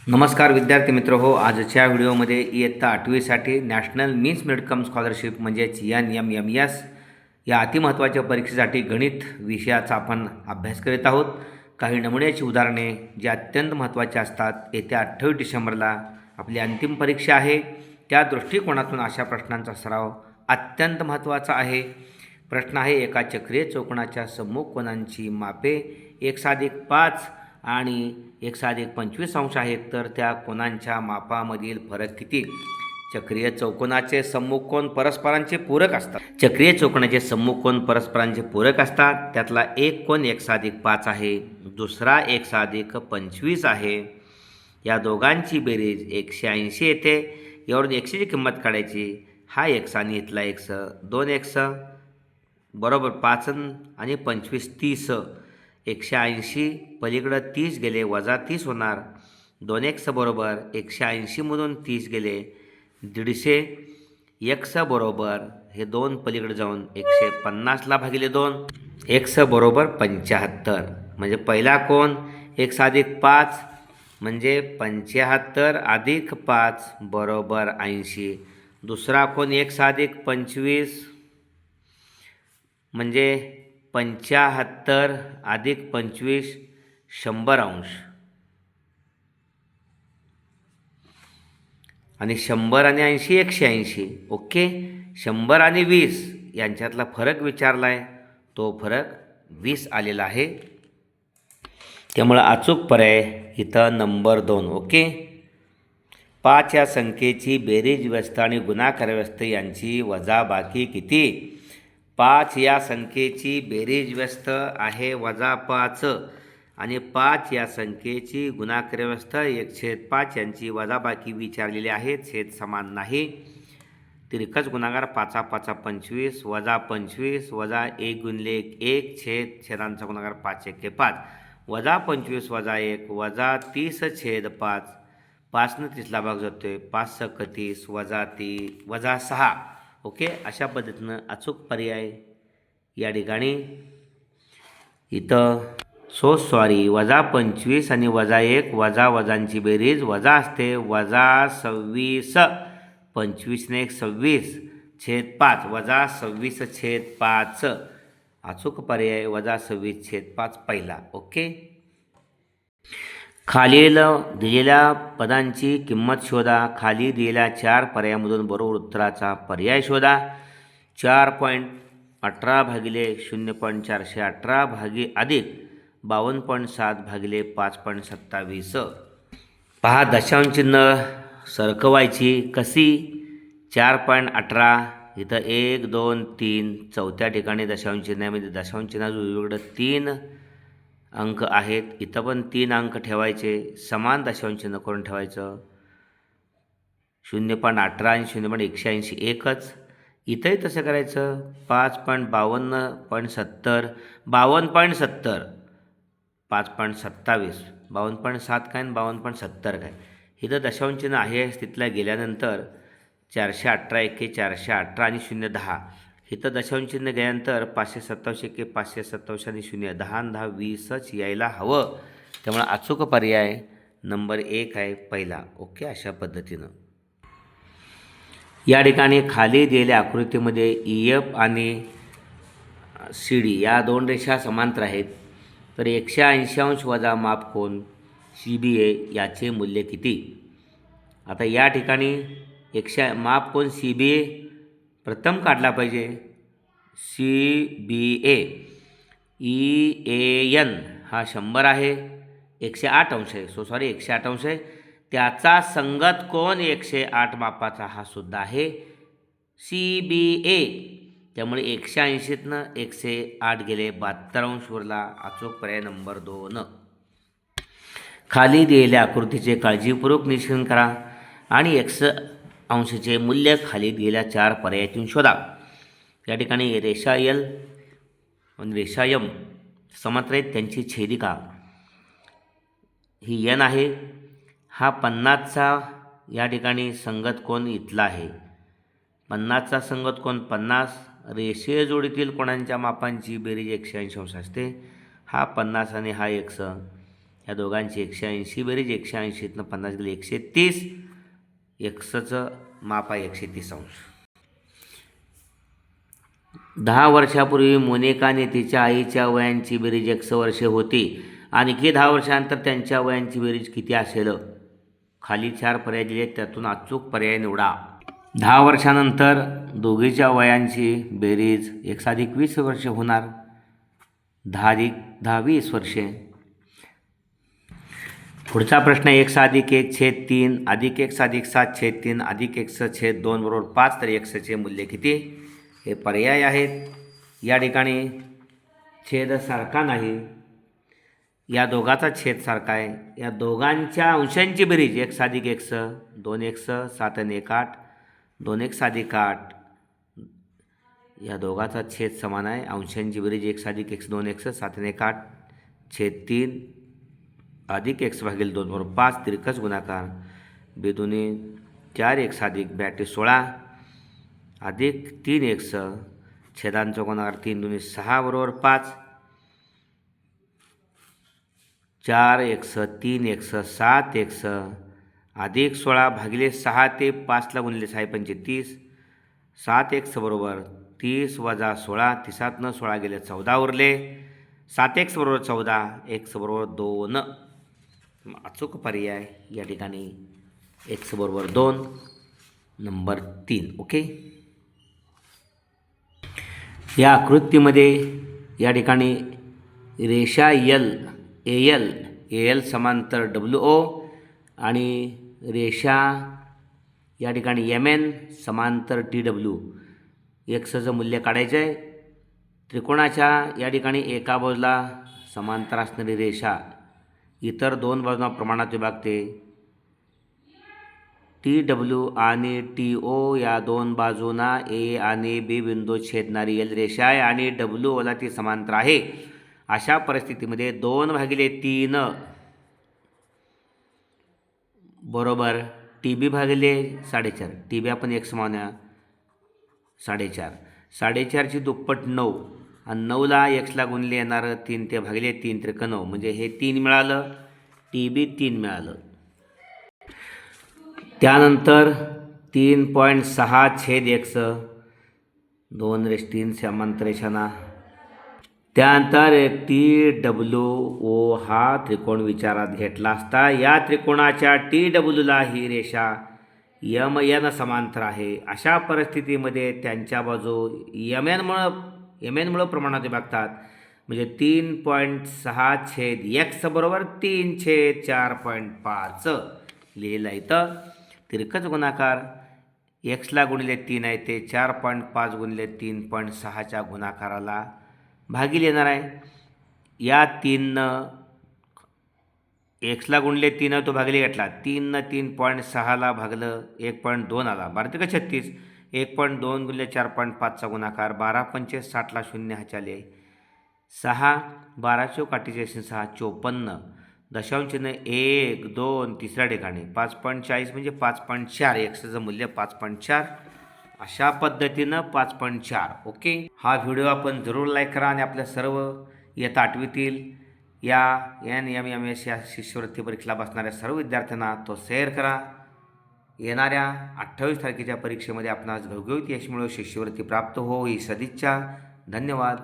नमस्कार विद्यार्थी मित्र हो, आजच्या व्हिडिओमध्ये इयत्ता 8वीसाठी नॅशनल मीन्स मिडकम स्कॉलरशिप म्हणजेच NMMS या अतिमहत्त्वाच्या परीक्षेसाठी गणित विषयाचा आपण अभ्यास करीत आहोत. काही नमुन्याची उदाहरणे जे अत्यंत महत्त्वाचे असतात. येत्या 28 डिसेंबरला आपली अंतिम परीक्षा आहे. त्या दृष्टिकोनातून अशा प्रश्नांचा सराव अत्यंत महत्त्वाचा आहे. प्रश्न आहे, एका चक्रीय चौकोनाच्या सम्मुख कोनांची मापे 1+5 आणि 1+25 आहेत, तर त्या कोनांच्या मापामधील फरक किती? चक्रीय चौकोनाचे सम्मुख कोन परस्परांचे पूरक असतात. चक्रीय चौकोनाचे सम्मुख कोन परस्परांचे पूरक असतात. त्यातला एक कोन 1+5 आहे, दुसरा 1+25 आहे. या दोघांची बेरीज 180 येते. यावरून एक्सची किंमत काढायची. हा एक्स आणि इथला एक्स, 2x बरोबर 5 आणि 25 30. 180 पलीकडं 30 गेले, वजा 30 होणार. 2x बरोबर 180मधून 30 गेले 150. x बरोबर हे 2 पलीकडे जाऊन 150ला भागिले 2. x बरोबर 75. म्हणजे पहिला कोन 1+5 म्हणजे 75 अधिक 5 बरोबर 80. दुसरा कोन 1+25 म्हणजे 75 अधिक 25 100 अंश. आणि 100 आणि 80 180. ओके, 100 आणि 20 यांच्यातला फरक विचारला आहे. तो फरक 20 आलेला आहे. त्यामुळे अचूक पर्याय इथं नंबर 2. ओके, 5 या संख्येची बेरीज व्यस्त आणि गुणाकार व्यस्त यांची वजाबाकी किती? 5 या संख्येची बेरीज व्यस्त आहे -5 आणि 5 या संख्येची गुणाकार व्यस्त 1/5 यांची वजाबाकी विचारलेली आहे. छेद समान नाही. तिरकस गुणाकार 5×5 25 वजा 25 वजा 1 गुणिले 1 छेदांचा गुणाकार 5×1 वजा 25 वजा 1 वजा 30/5. 5ने 30ला भाग जातोय. 5×6 वजा 3 वजा 6. ओके, अशा पद्धतीनं अचूक पर्याय या ठिकाणी इथं वजा 25 आणि वजा 1 वजांची बेरीज वजा असते. वजा 26. 25ने 1 26/5 वजा 26/5. अचूक पर्याय वजा 26/5 पहिला. ओके, खालील दिलेल्या पदांची किंमत शोधा. खाली दिलेल्या 4 पर्यायामधून बरोबर उत्तराचा पर्याय शोधा. 4.18 भागिले 0.418 अधिक 52.7 भागिले 5.27. पहा, दशांश चिन्ह सरकवायची कशी? 4.18 इथं 1 2 3 चौथ्या ठिकाणी दशांश चिन्हामध्ये दशांश चिन्हाचं वेगवेगळं 3 अंक आहेत. इथं पण 3 अंक ठेवायचे. समान दशांश चिन्ह करून ठेवायचं. 0.18 आणि 0.180 एकच. इथंही तसं करायचं. 5.52.70 52.70 5.27 52.7 काय आणि 52.70 काय. इथं दशांश चिन्ह आहे तिथल्या गेल्यानंतर 418 एके 418 आणि 0.10. इथं दशांश चिन्ह गेल्यानंतर 527 एके 527 आणि 0.10 आणि 10 20च यायला हवं. त्यामुळे अचूक पर्याय नंबर 1 आहे पहिला. ओके, अशा पद्धतीनं या ठिकाणी खाली दिलेल्या आकृतीमध्ये EF आणि CD या 2 रेषा समांतर आहेत. तर 180 अंश वजा माप कोन CBA याचे मूल्य किती? आता या ठिकाणी माप कोन CBA प्रथम काढला पाहिजे. CBA EAN हा 100 आहे. 108 अंश आहे. 108 अंश आहे. त्याचा संगत कोन 108 मापाचा हा सुद्धा आहे CBA. त्यामुळे 180तनं 108 गेले 72 अंश उरला. अचूक पर्याय नंबर 2. खाली दिलेल्या आकृतीचे काळजीपूर्वक निरीक्षण करा आणि x अंशाचे मूल्य खाली दिलेल्या 4 पर्यायातून शोधा. या ठिकाणी रेषा L आणि रेषा M समांतर आहेत. त्यांची छेदिका ही N आहे. हा 50चा या ठिकाणी संगत कोन इथला आहे. 50चा संगत कोन 50. रेषीय जोडीतील कोणांच्या मापांची बेरीज 180 अंश असते. हा 50 आणि हा x या दोघांची 180 बेरीज 180तनं 50 गेले 130. एक्सचं माप आहे 130 अंश. 10 वर्षापूर्वी मोनिका आणि तिच्या आईच्या वयांची बेरीज 100 वर्षे होती. आणखी 10 वर्षानंतर त्यांच्या वयांची बेरीज किती असेल? खाली 4 पर्याय दिले, त्यातून अचूक पर्याय निवडा. 10 वर्षानंतर दोघीच्या वयांची बेरीज 1 + 20 वर्षे होणार. 10 + 10 20 वर्षे. पुढचा प्रश्न 1 + 1/3 + 1 + 7/3 + x/2 = 5. तर xचे मूल्य किती? हे पर्याय आहेत. या ठिकाणी छेद सारखा नाही, या दोघाचा छेद सारखा आहे. या दोघांच्या अंशांची बेरीज 1 + x 2x 7 आणि 1 8 2x + 8. या दोघाचा छेद समान आहे. अंशांची बेरीज 1 + x 2x 7 आणि 1 8 छेद 3 + x/2 = 5. तिरकस गुणाकार बेदुनी 4x + 8 16 अधिक 3x छेदांचा गुणाकार 3 दुनी 6 = 5. 4x 3x 7x अधिक 16 भागिले 6 ते 5ला गुणिले 6 = 35. 7x = 30 वजा 16 30तनं 16 गेले 14 उरले. 7x = 14 x = 2. अचूक पर्याय या ठिकाणी x = 2 नंबर 3. ओके. या आकृतीमध्ये या ठिकाणी रेषा AL समांतर WO आणि रेषा या ठिकाणी MN समांतर TW. एक्सचं मूल्य काढायचं आहे. त्रिकोणाच्या या ठिकाणी एका बाजूला समांतर असणारी रेषा इतर 2 बाजूंना प्रमाणात विभागते. TW आणि TO या 2 बाजूंना A आणि B बिंदू छेदणारी L रेषा आहे आणि WOला ती समांतर आहे. अशा परिस्थितीमध्ये 2/3 बरोबर TB भागिले 4.5. TB आपण x मानूया 4.5. 4.5ची दुप्पट 9 आणि 9ला xला गुणले येणारं 3 ते भागिले 3 त्रिक 9 म्हणजे हे 3 मिळालं. TB 3 मिळालं. त्यानंतर 3.6 छेद x 2/3 समांतर रेषांना. त्यानंतर TWO हा त्रिकोण विचारात घेतला असता या त्रिकोणाच्या TWला ही रेषा MN समांतर आहे. अशा परिस्थितीमध्ये त्यांच्या बाजू MNमुळं प्रमाणात विभागतात. म्हणजे 3.6 छेद x बरोबर 3/4.5 लिहिलं इथं. तिरकस गुणाकार एक्सला गुणिले 3 आहे ते 4.5 गुणिले 3.6च्या गुणाकाराला भागिले येणार आहे. या 3नं एक्सला गुणले 3 तो भागिले घेतला. 3नं 3.6ला भागलं 1.2 आला. 12 × 36 1.2 गुणिले 4.5चा गुणाकार 12×5 60ला 0 हाचाले 6 12 काठीचे 6 54 दशांशचिन्ह 1 2 तिसऱ्या ठिकाणी 5.40 म्हणजे 5.4. एक्सचं मूल्य 5.4. अशा पद्धतीनं 5.4. ओके. हा व्हिडिओ आपण जरूर लाईक करा आणि आपल्या सर्व इयत्ता 8वीतील या NMMS या शिष्यवृत्ती परीक्षेला बसणाऱ्या सर्व विद्यार्थ्यांना तो शेअर करा. येणाऱ्या 28 तारखेच्या परीक्षेमध्ये आपणास घवघवीत यश मिळो, शिष्यवृत्ती प्राप्त हो ही सदिच्छा. धन्यवाद.